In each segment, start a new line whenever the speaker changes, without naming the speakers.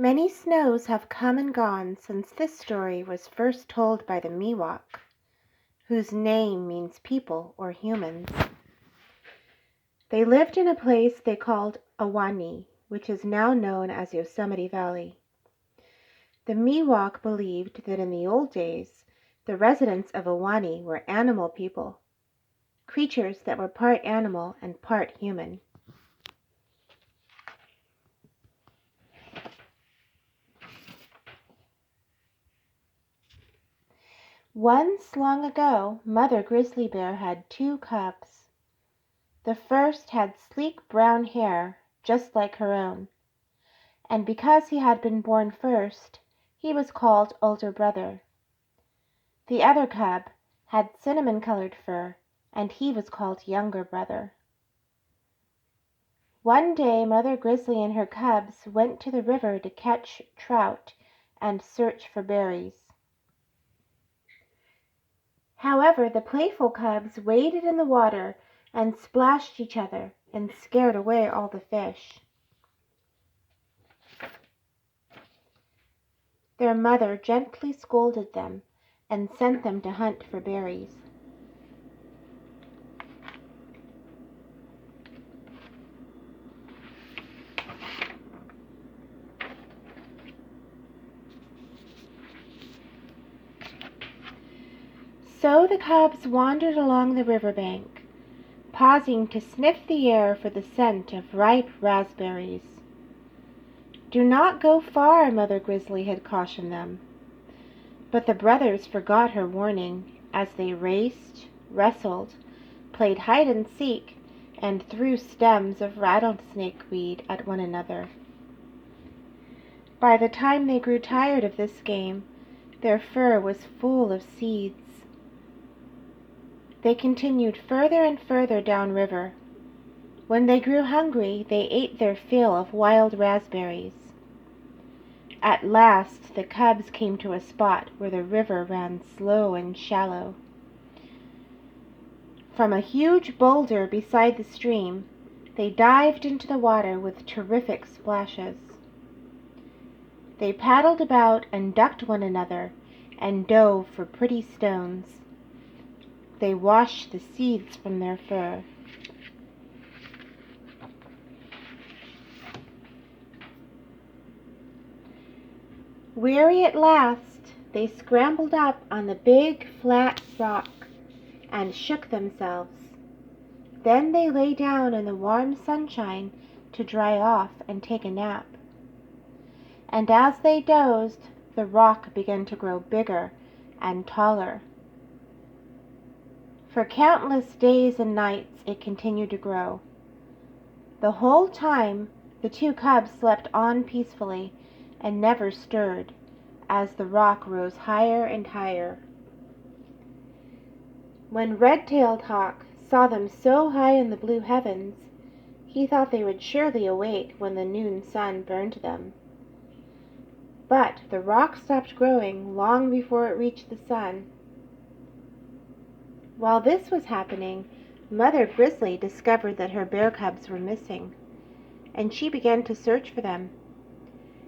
Many snows have come and gone since this story was first told by the Miwok, whose name means people or humans. They lived in a place they called Awani, which is now known as Yosemite Valley. The Miwok believed that in the old days, the residents of Awani were animal people, creatures that were part animal and part human. Once long ago, Mother Grizzly Bear had two cubs. The first had sleek brown hair, just like her own, and because he had been born first, he was called Older Brother. The other cub had cinnamon-colored fur, and he was called Younger Brother. One day Mother Grizzly and her cubs went to the river to catch trout and search for berries. However, the playful cubs waded in the water and splashed each other and scared away all the fish. Their mother gently scolded them and sent them to hunt for berries. So the cubs wandered along the riverbank, pausing to sniff the air for the scent of ripe raspberries. "Do not go far," Mother Grizzly had cautioned them. But the brothers forgot her warning as they raced, wrestled, played hide-and-seek, and threw stems of rattlesnake weed at one another. By the time they grew tired of this game, their fur was full of seeds. They continued further and further downriver. When they grew hungry, they ate their fill of wild raspberries. At last the cubs came to a spot where the river ran slow and shallow. From a huge boulder beside the stream, they dived into the water with terrific splashes. They paddled about and ducked one another and dove for pretty stones. They washed the seeds from their fur. Weary at last, they scrambled up on the big flat rock and shook themselves. Then they lay down in the warm sunshine to dry off and take a nap. And as they dozed, the rock began to grow bigger and taller. For countless days and nights it continued to grow. The whole time the two cubs slept on peacefully and never stirred as the rock rose higher and higher. When Red-tailed Hawk saw them so high in the blue heavens, he thought they would surely awake when the noon sun burned them. But the rock stopped growing long before it reached the sun. While this was happening, Mother Grizzly discovered that her bear cubs were missing, and she began to search for them.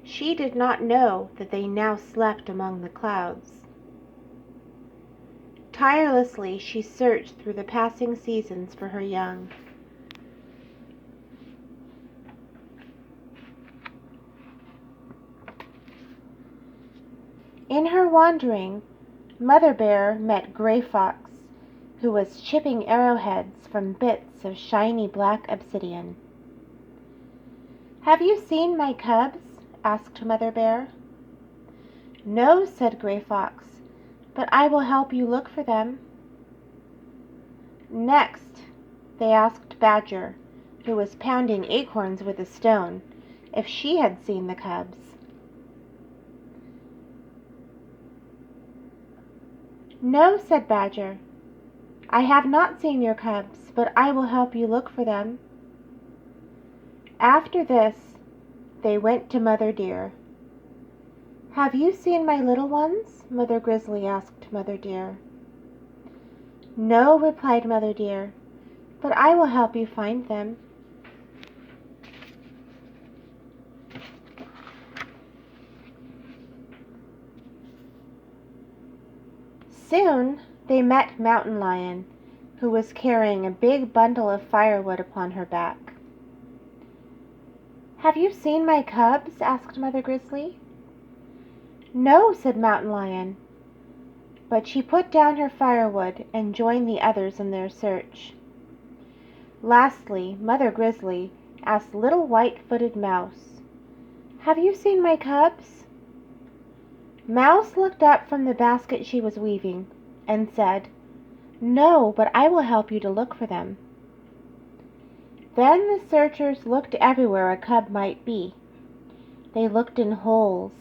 She did not know that they now slept among the clouds. Tirelessly she searched through the passing seasons for her young. In her wandering, Mother Bear met Gray Fox, who was chipping arrowheads from bits of shiny black obsidian. "Have you seen my cubs?" asked Mother Bear. "No," said Gray Fox, "but I will help you look for them." Next, they asked Badger, who was pounding acorns with a stone, if she had seen the cubs. "No," said Badger, "I have not seen your cubs, but I will help you look for them." After this, they went to Mother Deer. "Have you seen my little ones?" Mother Grizzly asked Mother Deer. "No," replied Mother Deer, "but I will help you find them." Soon they met Mountain Lion, who was carrying a big bundle of firewood upon her back. "Have you seen my cubs?" asked Mother Grizzly. "No," said Mountain Lion, but she put down her firewood and joined the others in their search. Lastly, Mother Grizzly asked Little White-footed Mouse, "Have you seen my cubs?" Mouse looked up from the basket she was weaving and said, "No, but I will help you to look for them." Then the searchers looked everywhere a cub might be. They looked in holes,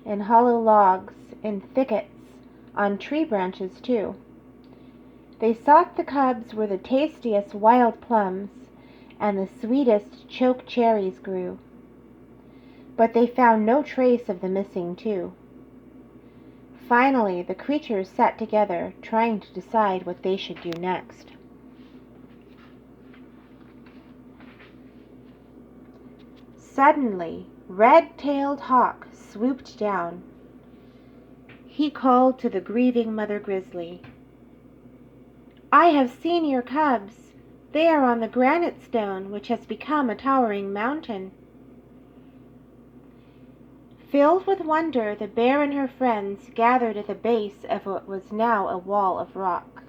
in hollow logs, in thickets, on tree branches too. They sought the cubs where the tastiest wild plums and the sweetest choke cherries grew. But they found no trace of the missing two. Finally, the creatures sat together, trying to decide what they should do next. Suddenly, Red-tailed Hawk swooped down. He called to the grieving Mother Grizzly, "I have seen your cubs. They are on the granite stone which has become a towering mountain." Filled with wonder, the bear and her friends gathered at the base of what was now a wall of rock.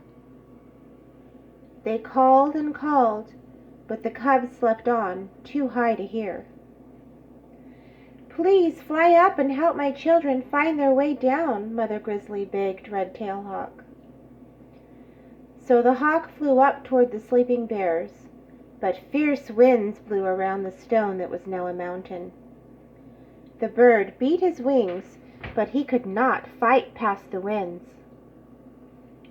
They called and called, but the cubs slept on, too high to hear. "Please fly up and help my children find their way down," Mother Grizzly begged Red-tailed Hawk. So the hawk flew up toward the sleeping bears, but fierce winds blew around the stone that was now a mountain. The bird beat his wings, but he could not fight past the winds.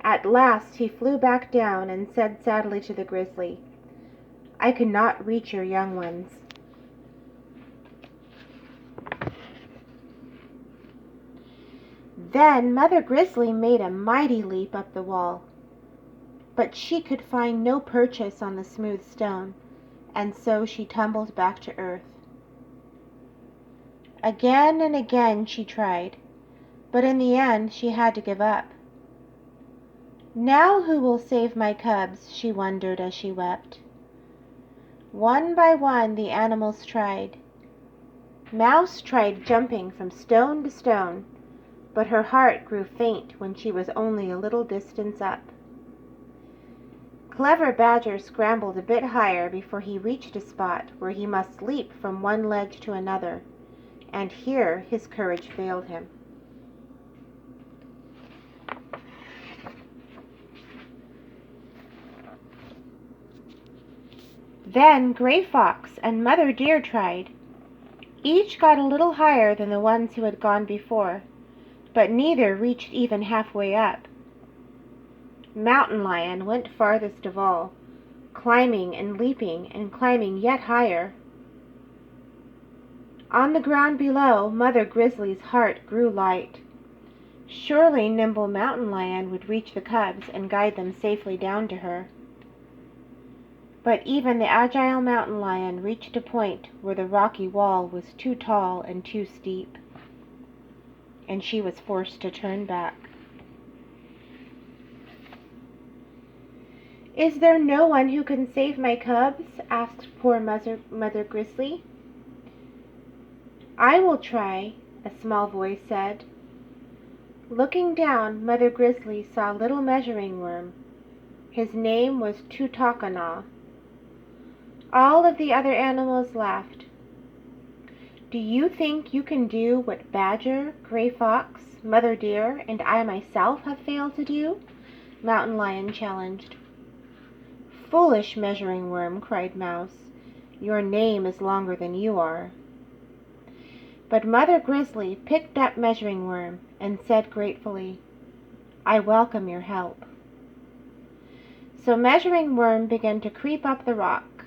At last he flew back down and said sadly to the grizzly, "I cannot reach your young ones." Then Mother Grizzly made a mighty leap up the wall. But she could find no purchase on the smooth stone, and so she tumbled back to earth. Again and again she tried, but in the end she had to give up. "Now who will save my cubs?" she wondered as she wept. One by one the animals tried. Mouse tried jumping from stone to stone, but her heart grew faint when she was only a little distance up. Clever Badger scrambled a bit higher before he reached a spot where he must leap from one ledge to another, and here his courage failed him. Then Gray Fox and Mother Deer tried. Each got a little higher than the ones who had gone before, but neither reached even halfway up. Mountain Lion went farthest of all, climbing and leaping and climbing yet higher. On the ground below, Mother Grizzly's heart grew light. Surely nimble Mountain Lion would reach the cubs and guide them safely down to her. But even the agile Mountain Lion reached a point where the rocky wall was too tall and too steep, and she was forced to turn back. "Is there no one who can save my cubs?" asked poor Mother Grizzly. "I will try," a small voice said. Looking down, Mother Grizzly saw a little measuring worm. His name was Tutakana. All of the other animals laughed. "Do you think you can do what Badger, Gray Fox, Mother Deer, and I myself have failed to do?" Mountain Lion challenged. "Foolish measuring worm," cried Mouse. "Your name is longer than you are." But Mother Grizzly picked up Measuring Worm and said gratefully, "I welcome your help." So Measuring Worm began to creep up the rock,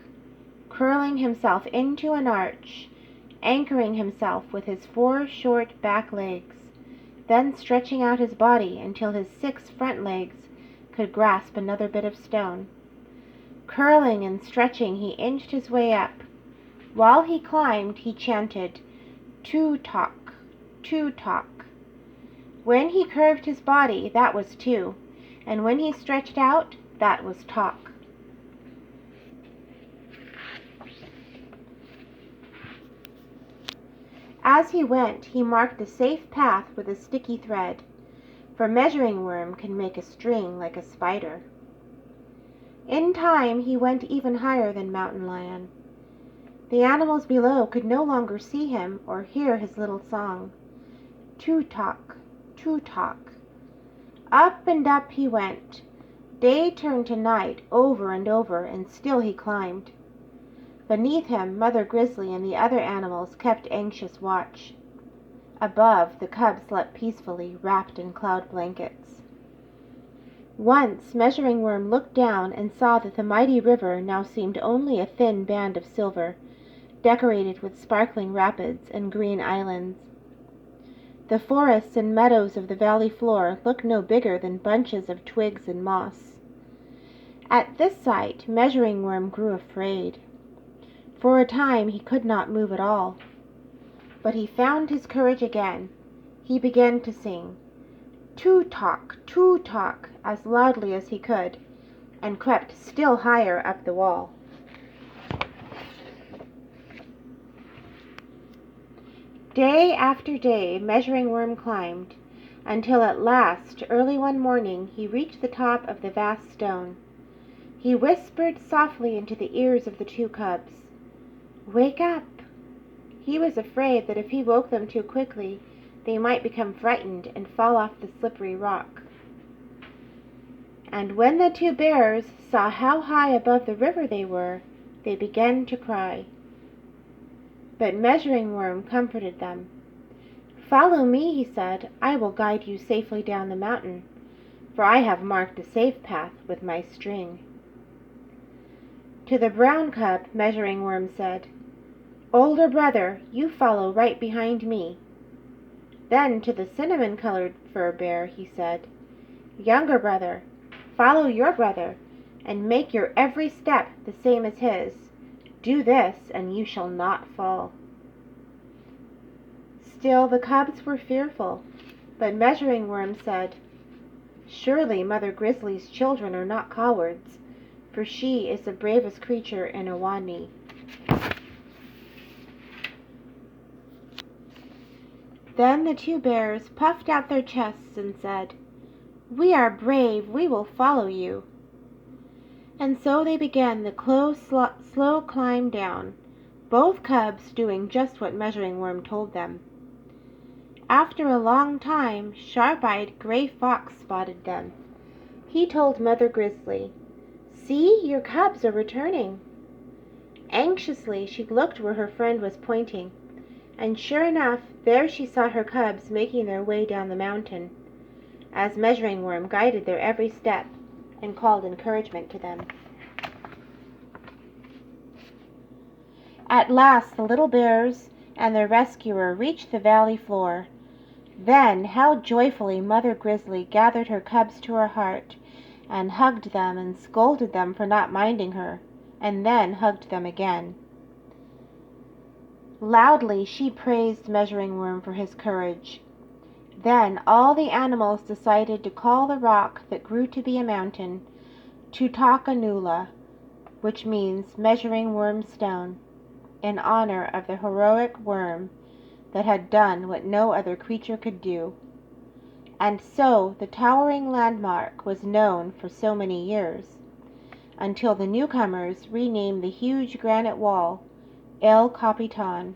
curling himself into an arch, anchoring himself with his 4 short back legs, then stretching out his body until his 6 front legs could grasp another bit of stone. Curling and stretching, he inched his way up. While he climbed, he chanted, "Tutok, Tutok." When he curved his body, that was two, and when he stretched out, that was talk. As he went, he marked a safe path with a sticky thread, for Measuring Worm can make a string like a spider. In time, he went even higher than Mountain Lion. The animals below could no longer see him or hear his little song. Too-talk, too-talk. Up and up he went. Day turned to night over and over, and still he climbed. Beneath him, Mother Grizzly and the other animals kept anxious watch. Above, the cubs slept peacefully, wrapped in cloud blankets. Once, Measuring Worm looked down and saw that the mighty river now seemed only a thin band of silver, decorated with sparkling rapids and green islands. The forests and meadows of the valley floor looked no bigger than bunches of twigs and moss. At this sight, Measuring Worm grew afraid. For a time he could not move at all. But he found his courage again. He began to sing, "Too-talk, too-talk," as loudly as he could, and crept still higher up the wall. Day after day, Measuring Worm climbed, until at last, early one morning, he reached the top of the vast stone. He whispered softly into the ears of the two cubs, "Wake up!" He was afraid that if he woke them too quickly, they might become frightened and fall off the slippery rock. And when the two bears saw how high above the river they were, they began to cry. But Measuring Worm comforted them. "Follow me," he said. "I will guide you safely down the mountain, for I have marked a safe path with my string." To the brown cub, Measuring Worm said, "Older brother, you follow right behind me." Then to the cinnamon-colored fur bear he said, "Younger brother, follow your brother, and make your every step the same as his. Do this, and you shall not fall." Still the cubs were fearful, but Measuring Worm said, "Surely Mother Grizzly's children are not cowards, for she is the bravest creature in Awani." Then the two bears puffed out their chests and said, "We are brave, we will follow you." And so they began the slow climb down, both cubs doing just what Measuring Worm told them. After a long time, Sharp-eyed Gray Fox spotted them. He told Mother Grizzly, "See, your cubs are returning." Anxiously, she looked where her friend was pointing, and sure enough, there she saw her cubs making their way down the mountain, as Measuring Worm guided their every step and called encouragement to them. At last the little bears and their rescuer reached the valley floor. Then how joyfully Mother Grizzly gathered her cubs to her heart and hugged them and scolded them for not minding her, and then hugged them again. Loudly she praised Measuring Worm for his courage. Then all the animals decided to call the rock that grew to be a mountain Tutakanula, which means Measuring Worm Stone, in honor of the heroic worm that had done what no other creature could do. And so the towering landmark was known for so many years, until the newcomers renamed the huge granite wall El Capitan.